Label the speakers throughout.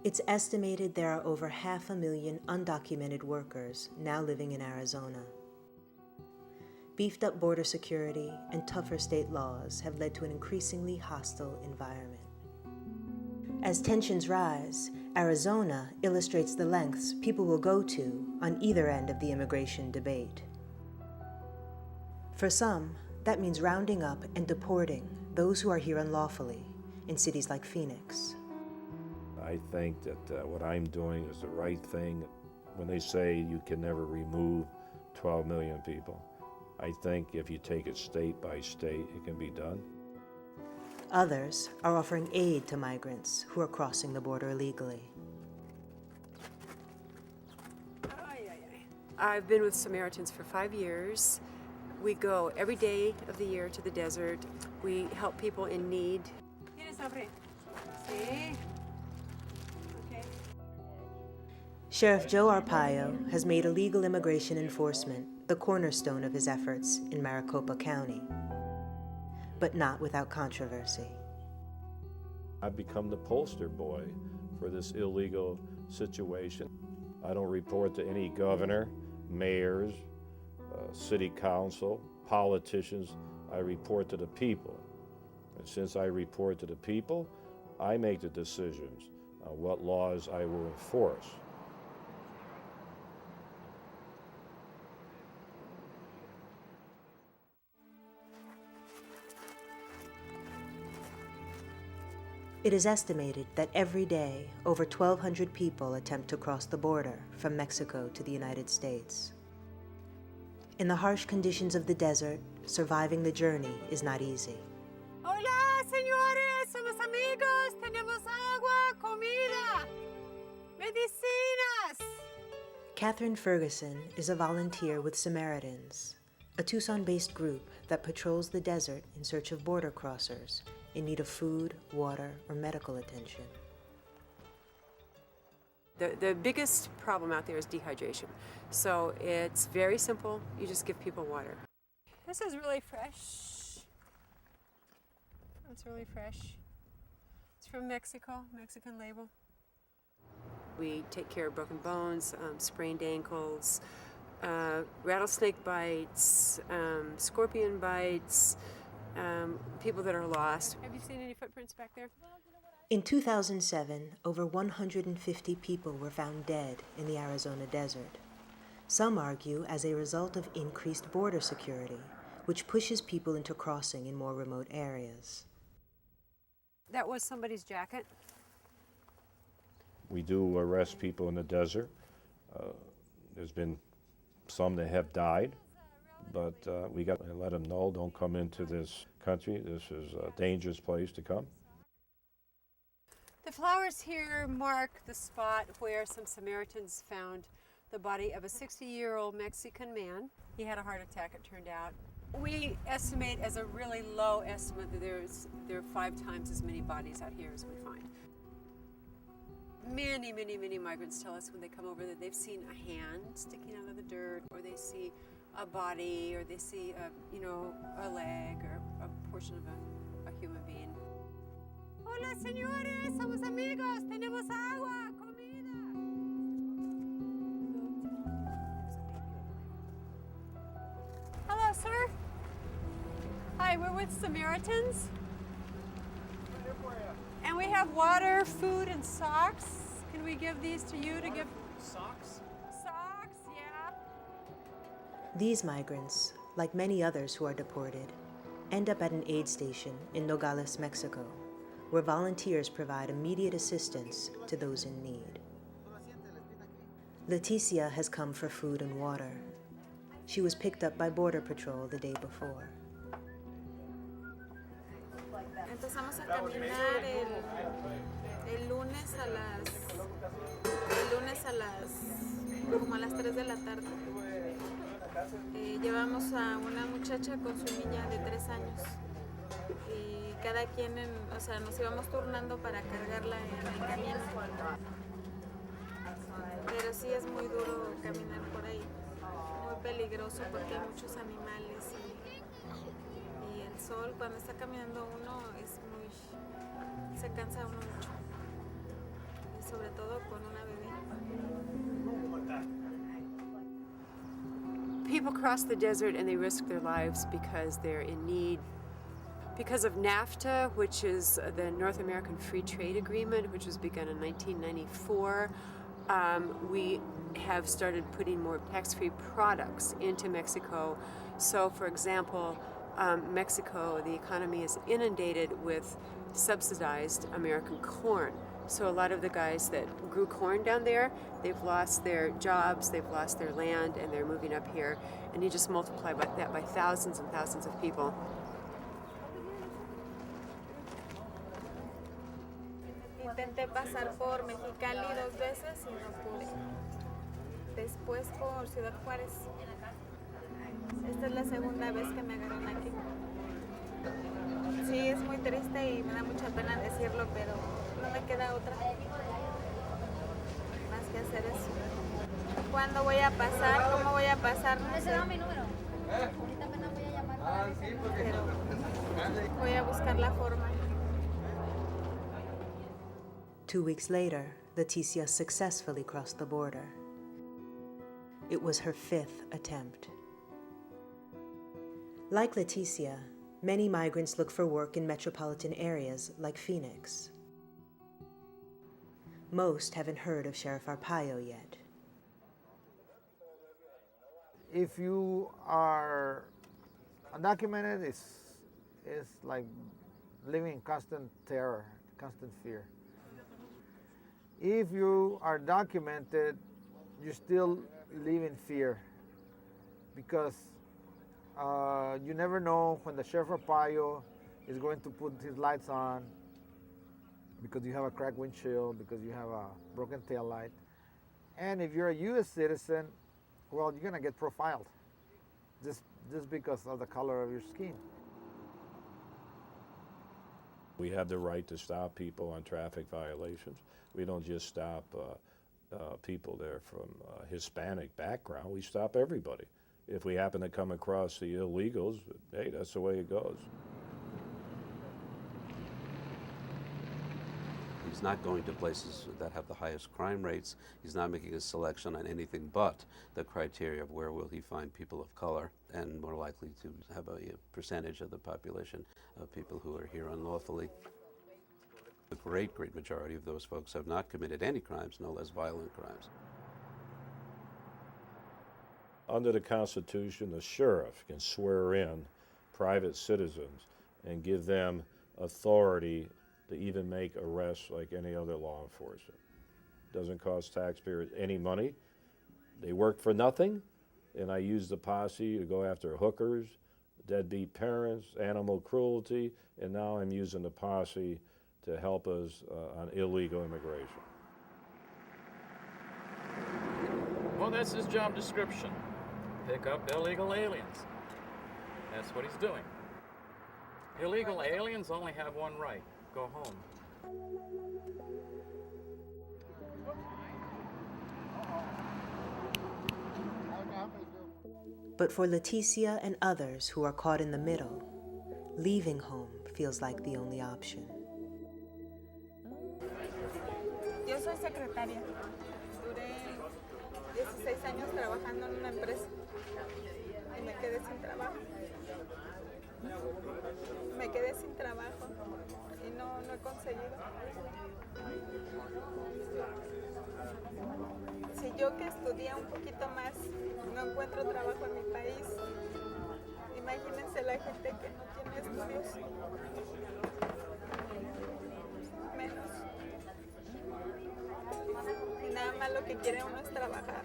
Speaker 1: It's estimated there are over 500,000 undocumented workers now living in Arizona. Beefed up border security and tougher state laws have led to an increasingly hostile environment. As tensions rise, Arizona illustrates the lengths people will go to on either end of the immigration debate. For some, that means rounding up and deporting those who are here unlawfully in cities like Phoenix.
Speaker 2: I think that what I'm doing is the right thing. When they say you can never remove 12 million people, I think if you take it state by state, it can be done.
Speaker 1: Others are offering aid to migrants who are crossing the border illegally.
Speaker 3: I've been with Samaritans for 5 years. We go every day of the year to the desert. We help people in need.
Speaker 1: Sheriff Joe Arpaio has made illegal immigration enforcement the cornerstone of his efforts in Maricopa County, but not without controversy.
Speaker 2: I've become the poster boy for this illegal situation. I don't report to any governor, mayors, city council, politicians. I report to the people. And since I report to the people, I make the decisions on what laws I will enforce.
Speaker 1: It is estimated that every day, over 1,200 people attempt to cross the border from Mexico to the United States. In the harsh conditions of the desert, surviving the journey is not easy.
Speaker 3: Hola, señores, somos amigos, tenemos agua, comida, medicinas.
Speaker 1: Catherine Ferguson is a volunteer with Samaritans, a Tucson-based group that patrols the desert in search of border crossers in need of food, water, or medical attention.
Speaker 3: The biggest problem out there is dehydration. So it's very simple. You just give people water. This is really fresh. It's really fresh. It's from Mexico, Mexican label. We take care of broken bones, sprained ankles, rattlesnake bites, scorpion bites, people that are lost. Have you seen any footprints back there?
Speaker 1: In 2007, over 150 people were found dead in the Arizona desert. Some argue as a result of increased border security, which pushes people into crossing in more remote areas.
Speaker 3: That was somebody's jacket.
Speaker 2: We do arrest people in the desert. There's been some that have died, but we got to let them know, don't come into this country. This is a dangerous place to come.
Speaker 3: The flowers here mark the spot where some Samaritans found the body of a 60-year-old Mexican man. He had a heart attack, it turned out. We estimate as a really low estimate that there are 5 times as many bodies out here as we find. Many, many, many migrants tell us when they come over that they've seen a hand sticking out of the dirt, or they see a body, or they see a leg or a portion of a human being. Hola, señores, somos amigos, tenemos agua, comida. Hello, sir. Hi, we're with Samaritans. And we have water, food, and socks. Can we give these to you to give?
Speaker 4: Socks?
Speaker 3: Socks, yeah.
Speaker 1: These migrants, like many others who are deported, end up at an aid station in Nogales, Mexico, where volunteers provide immediate assistance to those in need. Leticia has come for food and water. She was picked up by Border Patrol the day before.
Speaker 5: Empezamos a caminar el lunes como a las 3 de la tarde. Llevamos a una muchacha con su niña de 3 años. Y cada quien, nos íbamos turnando para cargarla en el camino. Pero sí es muy duro caminar por ahí, muy peligroso porque hay muchos animales y el sol cuando está caminando uno se cansa uno mucho. sobre todo con una bebé.
Speaker 3: People cross the desert and they risk their lives because they're in need. Because of NAFTA, which is the North American Free Trade Agreement, which was begun in 1994, we have started putting more tax-free products into Mexico. So, for example, Mexico, the economy is inundated with subsidized American corn. So a lot of the guys that grew corn down there, they've lost their jobs, they've lost their land, and they're moving up here. And you just multiply that by thousands and thousands of people.
Speaker 5: Intenté pasar por Mexicali 2 veces y no pude. Después por Ciudad Juárez. Esta es la segunda vez que me agarran aquí. Sí, es muy triste y me da mucha pena decirlo, pero no me queda otra más que hacer eso. ¿Cuándo voy a pasar? ¿Cómo voy a pasar? No sé. Mi número. Ahorita apenas voy a llamar. Pero voy a buscar la forma.
Speaker 1: 2 weeks later, Leticia successfully crossed the border. It was her 5th attempt. Like Leticia, many migrants look for work in metropolitan areas like Phoenix. Most haven't heard of Sheriff Arpaio yet.
Speaker 4: If you are undocumented, it's like living in constant terror, constant fear. If you are documented, you still live in fear because you never know when the Sheriff Arpaio is going to put his lights on because you have a cracked windshield, because you have a broken tail light. And if you're a U.S. citizen, well, you're going to get profiled just because of the color of your skin.
Speaker 2: We have the right to stop people on traffic violations. We don't just stop people there from Hispanic background. We stop everybody. If we happen to come across the illegals, hey, that's the way it goes.
Speaker 6: He's not going to places that have the highest crime rates. He's not making a selection on anything but the criteria of where will he find people of color and more likely to have a percentage of the population of people who are here unlawfully. The great majority of those folks have not committed any crimes, no less violent crimes.
Speaker 2: Under the Constitution, the sheriff can swear in private citizens and give them authority to even make arrests like any other law enforcement. Doesn't cost taxpayers any money. They work for nothing, and I use the posse to go after hookers, deadbeat parents, animal cruelty, and now I'm using the posse to help us on illegal immigration.
Speaker 7: Well, that's his job description. Pick up illegal aliens. That's what he's doing. Illegal aliens only have one right: go home.
Speaker 1: But for Leticia and others who are caught in the middle, leaving home feels like the only option.
Speaker 5: Yo soy secretaria. Duré 16 años trabajando en una empresa y me quedé sin trabajo. Me quedé sin trabajo y no he conseguido. Si yo que estudié un poquito más no encuentro trabajo en mi país, imagínense la gente que no tiene estudios. Menos. Y nada más lo que quiere uno es trabajar.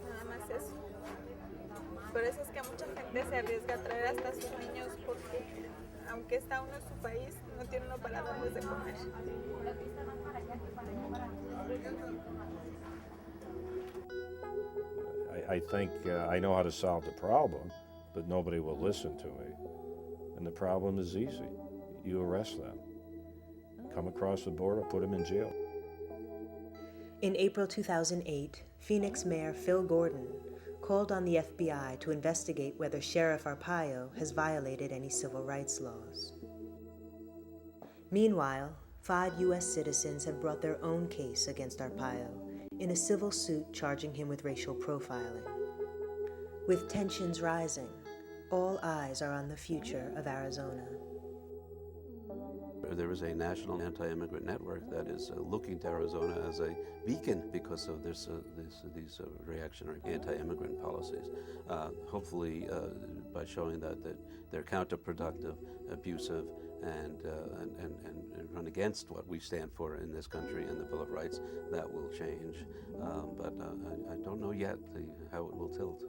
Speaker 5: Nada más eso. Por eso es que mucha gente se arriesga a traer hasta sus niños porque aunque está uno en su país, no tiene uno para darles de comer.
Speaker 2: I think I know how to solve the problem, but nobody will listen to me. And the problem is easy. You arrest them. Come across the border, put them in jail.
Speaker 1: In April 2008, Phoenix Mayor Phil Gordon called on the FBI to investigate whether Sheriff Arpaio has violated any civil rights laws. Meanwhile, 5 U.S. citizens have brought their own case against Arpaio in a civil suit charging him with racial profiling. With tensions rising, all eyes are on the future of Arizona.
Speaker 6: There is a national anti-immigrant network that is looking to Arizona as a beacon because of these reactionary anti-immigrant policies. Hopefully, by showing that they're counterproductive, abusive, and run against what we stand for in this country and the Bill of Rights, that will change. But I don't know yet how it will tilt.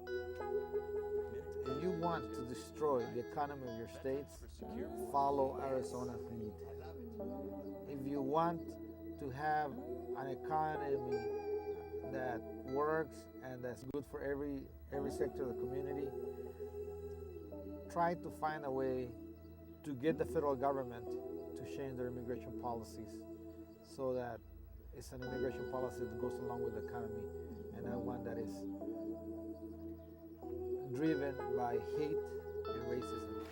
Speaker 4: If you want to destroy the economy of your states, follow Arizona's lead. If you want to have an economy that works and that's good for every sector of the community, try to find a way to get the federal government to change their immigration policies so that it's an immigration policy that goes along with the economy and not one that is driven by hate and racism.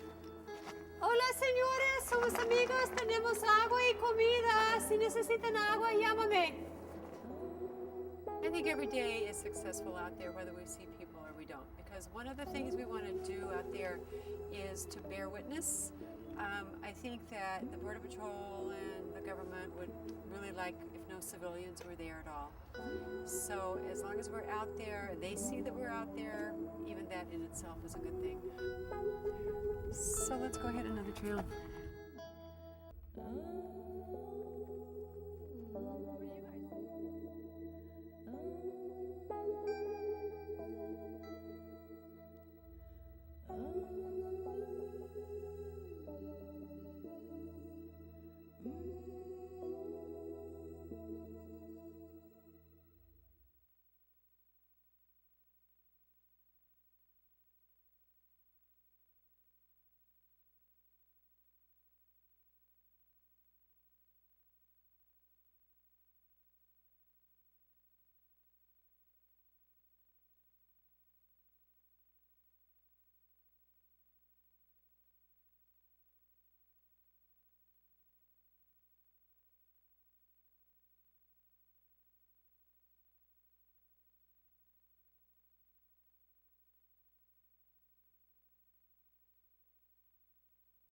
Speaker 3: Hola señores, somos amigos, tenemos agua y comida. Si necesitan agua, llámame. I think every day is successful out there, whether we see people or we don't. Because one of the things we want to do out there is to bear witness. I think that the Border Patrol and the government would really like if no civilians were there at all. So as long as we're out there, they see that we're out there, even that in itself is a good thing. So let's go ahead another trail.